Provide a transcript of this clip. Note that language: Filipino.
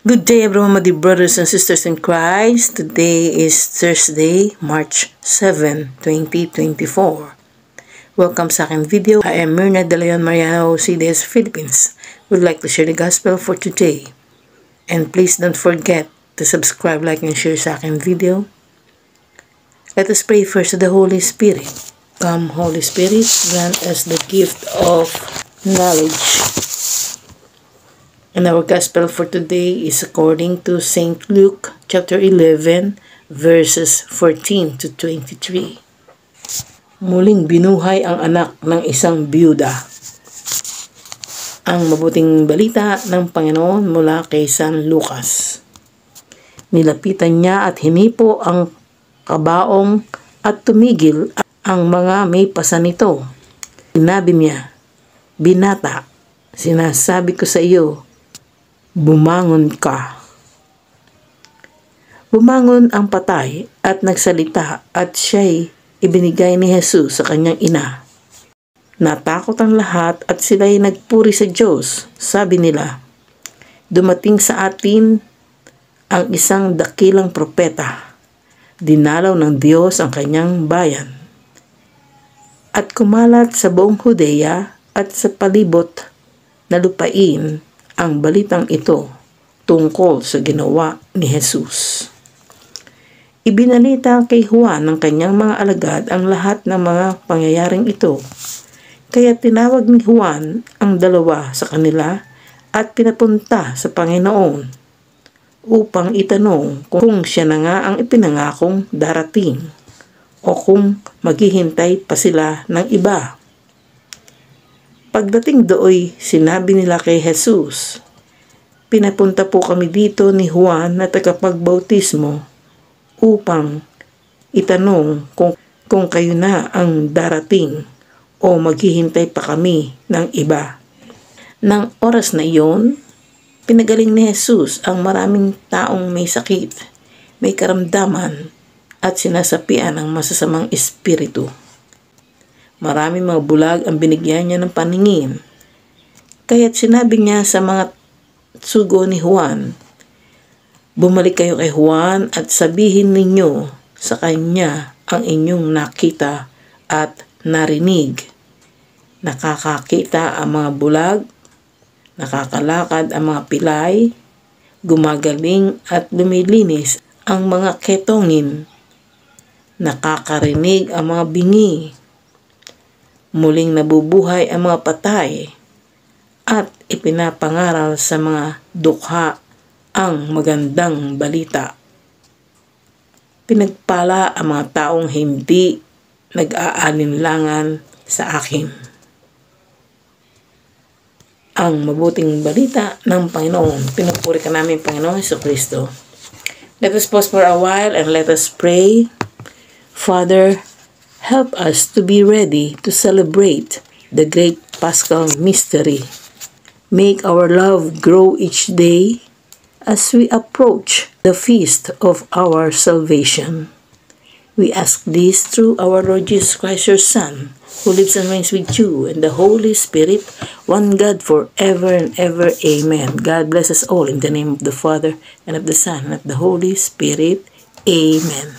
Good day everyone, my dear brothers and sisters in Christ. Today is Thursday, March 7, 2024. Welcome sa aking video. I am Myrna De Leon Mariano, CDS Philippines. Would like to share the gospel for today. And please don't forget to subscribe, like, and share sa aking video. Let us pray first to the Holy Spirit. Come, Holy Spirit, grant us the gift of knowledge. And our gospel for today is according to St. Luke chapter 11 verses 14 to 23. Muling binuhay ang anak ng isang biyuda. Ang mabuting balita ng Panginoon mula kay San Lucas. Nilapitan niya at hinipo ang kabaong at tumigil ang mga may pasa nito. Sinabi niya, "Binata, sinasabi ko sa iyo, bumangon ka." Bumangon ang patay at nagsalita at siya'y ibinigay ni Jesus sa kanyang ina. Natakot ang lahat at sila'y nagpuri sa Diyos. Sabi nila, "Dumating sa atin ang isang dakilang propeta. Dinalaw ng Diyos ang kanyang bayan." At kumalat sa buong Judea at sa palibot na lupain ang balitang ito tungkol sa ginawa ni Jesus. Ibinalita kay Juan ng kanyang mga alagad ang lahat ng mga pangyayaring ito. Kaya tinawag ni Juan ang dalawa sa kanila at pinapunta sa Panginoon upang itanong kung siya na nga ang ipinangakong darating o kung maghihintay pa sila ng iba. Pagdating dooy, sinabi nila kay Jesus, "Pinapunta po kami dito ni Juan na tagapagbautismo upang itanong kung kayo na ang darating o maghihintay pa kami ng iba." Nang oras na iyon, pinagaling ni Jesus ang maraming taong may sakit, may karamdaman at sinasapian ng masasamang espiritu. Maraming mga bulag ang binigyan niya ng paningin. Kaya't sinabi niya sa mga sugo ni Juan, "Bumalik kayo kay Juan at sabihin ninyo sa kanya ang inyong nakita at narinig. Nakakakita ang mga bulag, nakakalakad ang mga pilay, gumagaling at lumilinis ang mga ketongin, nakakarinig ang mga bingi, muling nabubuhay ang mga patay, at ipinapangaral sa mga dukha ang magandang balita. Pinagpala ang mga taong hindi nag-aalinlangan sa akin." Ang mabuting balita ng Panginoon. Pinupuri ka namin, Panginoon Jesucristo. Let us pause for a while and let us pray. Father, help us to be ready to celebrate the great Paschal mystery. Make our love grow each day as we approach the feast of our salvation. We ask this through our Lord Jesus Christ, your Son, who lives and reigns with you and the Holy Spirit, one God forever and ever. Amen. God bless us all in the name of the Father, and of the Son, and of the Holy Spirit. Amen.